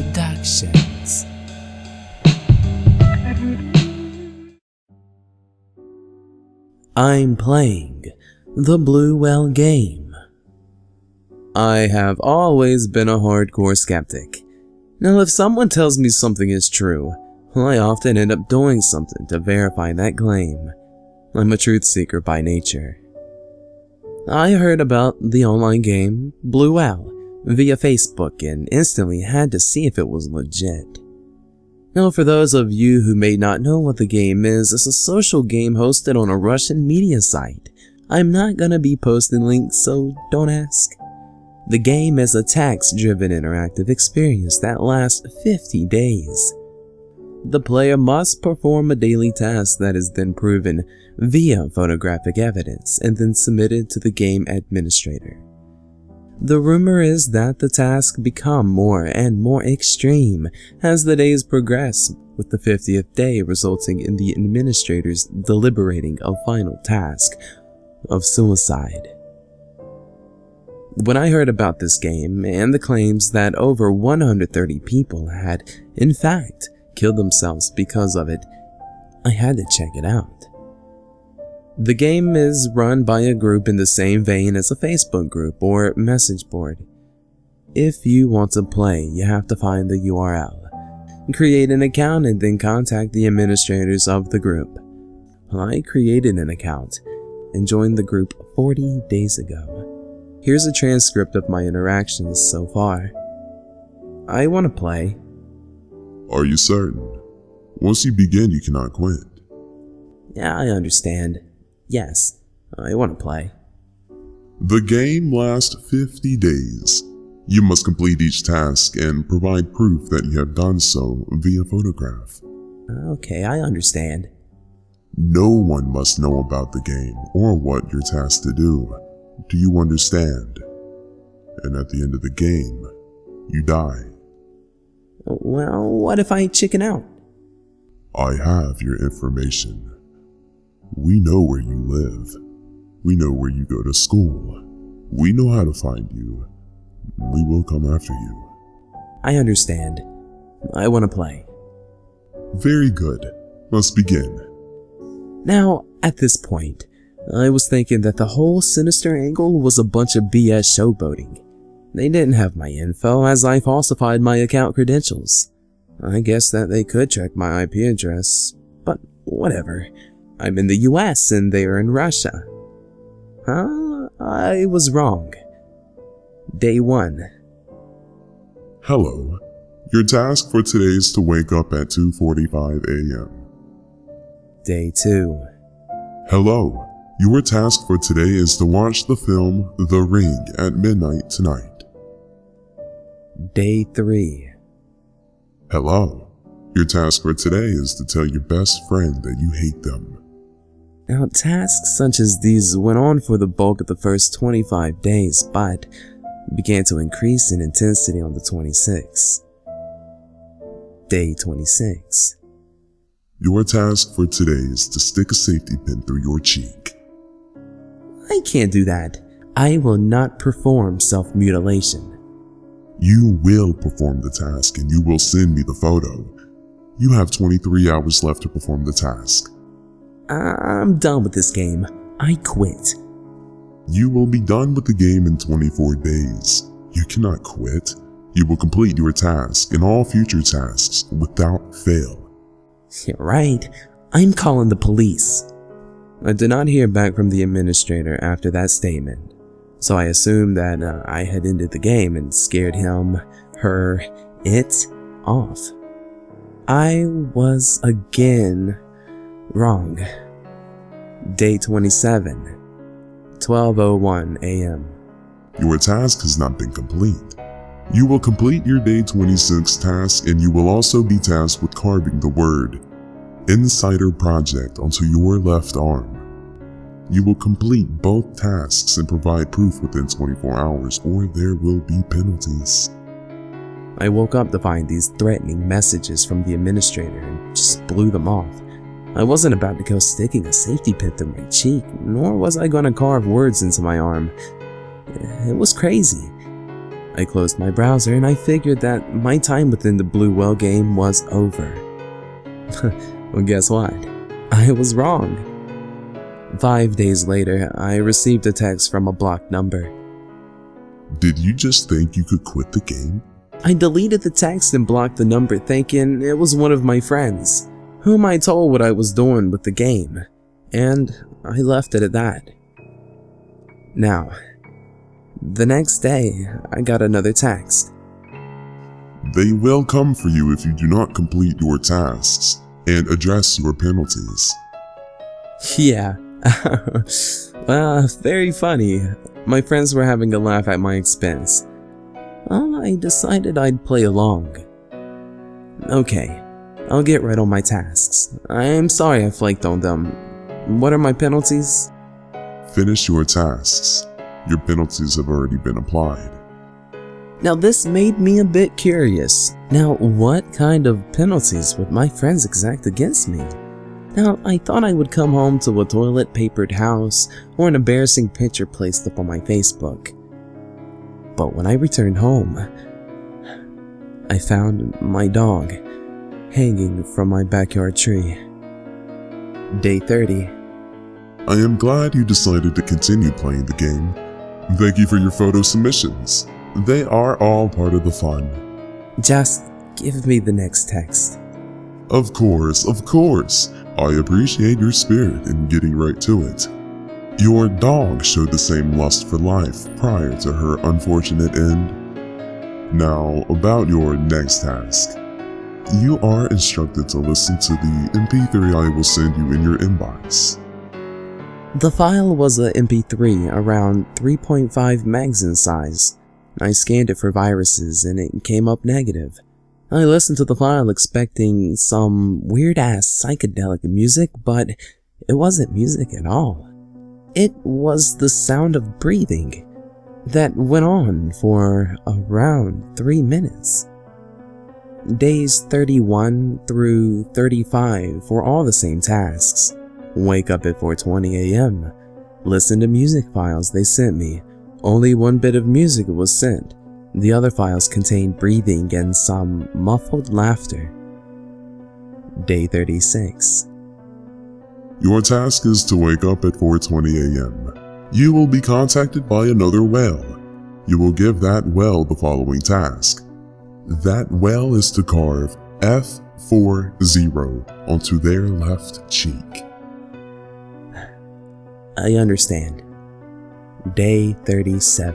Productions. I'm playing the Blue Whale game. I have always been a hardcore skeptic. Now, if someone tells me something is true, I often end up doing something to verify that claim. I'm a truth seeker by nature. I heard about the online game Blue Whale via Facebook and instantly had to see if it was legit. Now, for those of you who may not know what the game is, it's a social game hosted on a Russian media site. I'm not gonna be posting links, so don't ask. The game is a text-driven interactive experience that lasts 50 days. The player must perform a daily task that is then proven via photographic evidence and then submitted to the game administrator. The rumor is that the tasks become more and more extreme as the days progress, with the 50th day resulting in the administrators deliberating a final task of suicide. When I heard about this game and the claims that over 130 people had, in fact, killed themselves because of it, I had to check it out. The game is run by a group in the same vein as a Facebook group or message board. If you want to play, you have to find the URL, create an account, and then contact the administrators of the group. I created an account and joined the group 40 days ago. Here's a transcript of my interactions so far. I want to play. Are you certain? Once you begin, you cannot quit. Yeah, I understand. Yes, I want to play. The game lasts 50 days. You must complete each task and provide proof that you have done so via photograph. Okay, I understand. No one must know about the game or what you're tasked to do. Do you understand? And at the end of the game, you die. Well, what if I chicken out? I have your information. We know where you live. We know where you go to school. We know how to find you. We will come after you. I understand. I want to play. Very good. Let's begin. Now, at this point, I was thinking that the whole sinister angle was a bunch of BS showboating. They didn't have my info as I falsified my account credentials. I guess that they could check my IP address, but whatever. I'm in the US and they are in Russia. I was wrong. Day 1. Hello. Your task for today is to wake up at 2:45 a.m. Day 2. Hello. Your task for today is to watch the film The Ring at midnight tonight. Day 3. Hello. Your task for today is to tell your best friend that you hate them. Now, tasks such as these went on for the bulk of the first 25 days, but began to increase in intensity on the 26th. Day 26. Your task for today is to stick a safety pin through your cheek. I can't do that. I will not perform self-mutilation. You will perform the task and you will send me the photo. You have 23 hours left to perform the task. I'm done with this game. I quit. You will be done with the game in 24 days. You cannot quit. You will complete your task and all future tasks without fail. You're right. I'm calling the police. I did not hear back from the administrator after that statement, so I assumed that I had ended the game and scared him, her, it off. I was again wrong. Day 27, 12:01 a.m. Your task has not been complete. You will complete your day 26 task and you will also be tasked with carving the word Insider Project onto your left arm. You will complete both tasks and provide proof within 24 hours or there will be penalties. I woke up to find these threatening messages from the administrator and just blew them off. I wasn't about to go sticking a safety pin through my cheek, nor was I going to carve words into my arm. It was crazy. I closed my browser and I figured that my time within the Blue Whale game was over. Well, guess what? I was wrong. 5 days later, I received a text from a blocked number. Did you just think you could quit the game? I deleted the text and blocked the number thinking it was one of my friends, whom I told what I was doing with the game, and I left it at that. Now, the next day, I got another text. They will come for you if you do not complete your tasks and address your penalties. Yeah, very funny. My friends were having a laugh at my expense. Well, I decided I'd play along. Okay, I'll get right on my tasks. I'm sorry I flaked on them. What are my penalties? Finish your tasks. Your penalties have already been applied. Now this made me a bit curious. Now what kind of penalties would my friends exact against me? Now I thought I would come home to a toilet papered house or an embarrassing picture placed up on my Facebook. But when I returned home, I found my dog hanging from my backyard tree. Day 30. I am glad you decided to continue playing the game. Thank you for your photo submissions. They are all part of the fun. Just give me the next text. Of course, of course. I appreciate your spirit in getting right to it. Your dog showed the same lust for life prior to her unfortunate end. Now, about your next task. You are instructed to listen to the MP3 I will send you in your inbox. The file was a MP3 around 3.5 megs in size. I scanned it for viruses and it came up negative. I listened to the file expecting some weird-ass psychedelic music, but it wasn't music at all. It was the sound of breathing that went on for around 3 minutes. Days 31 through 35 were all the same tasks. Wake up at 4:20 a.m. Listen to music files they sent me. Only one bit of music was sent. The other files contained breathing and some muffled laughter. Day 36. Your task is to wake up at 4:20 a.m. You will be contacted by another whale. You will give that whale the following task. That whale is to carve F40 onto their left cheek. I understand. Day 37.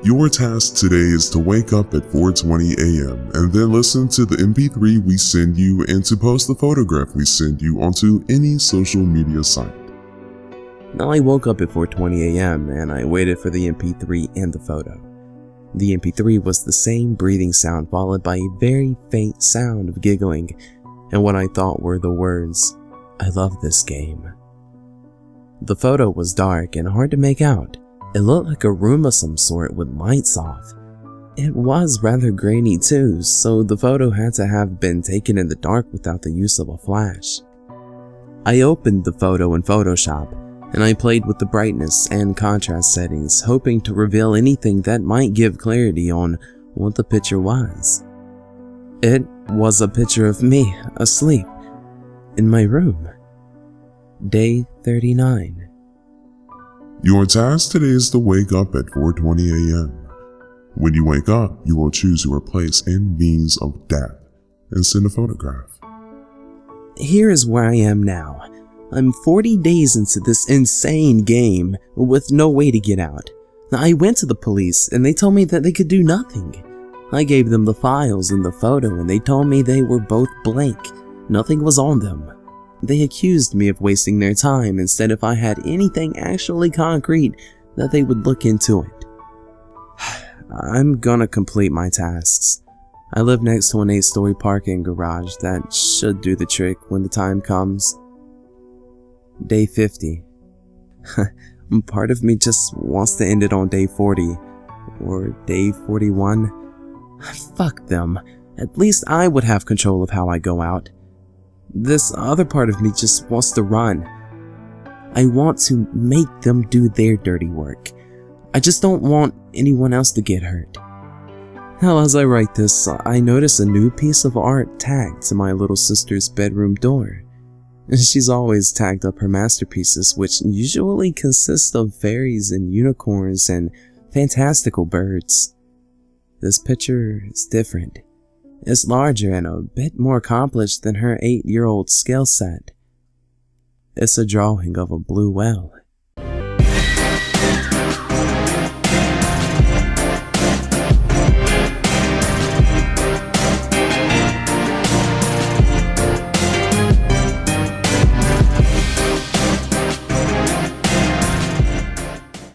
Your task today is to wake up at 4:20 a.m. and then listen to the MP3 we send you and to post the photograph we send you onto any social media site. Now I woke up at 4:20 a.m. and I waited for the MP3 and the photo. The MP3 was the same breathing sound followed by a very faint sound of giggling and what I thought were the words, "I love this game." The photo was dark and hard to make out. It looked like a room of some sort with lights off. It was rather grainy too, so the photo had to have been taken in the dark without the use of a flash. I opened the photo in Photoshop, and I played with the brightness and contrast settings, hoping to reveal anything that might give clarity on what the picture was. It was a picture of me, asleep, in my room. Day 39. Your task today is to wake up at 4:20 a.m. When you wake up, you will choose your place and means of death and send a photograph. Here is where I am now. I'm 40 days into this insane game with no way to get out. I went to the police and they told me that they could do nothing. I gave them the files and the photo and they told me they were both blank. Nothing was on them. They accused me of wasting their time instead if I had anything actually concrete that they would look into it. I'm gonna complete my tasks. I live next to an 8-story parking garage that should do the trick when the time comes. Day 50. Part of me just wants to end it on day 40 or day 41. Fuck them. At least I would have control of how I go out. This other part of me just wants to run. I want to make them do their dirty work. I just don't want anyone else to get hurt. Now, as I write this, I notice a new piece of art tagged to my little sister's bedroom door. She's always tagged up her masterpieces, which usually consist of fairies and unicorns and fantastical birds. This picture is different. It's larger and a bit more accomplished than her 8-year-old scale set. It's a drawing of a blue whale,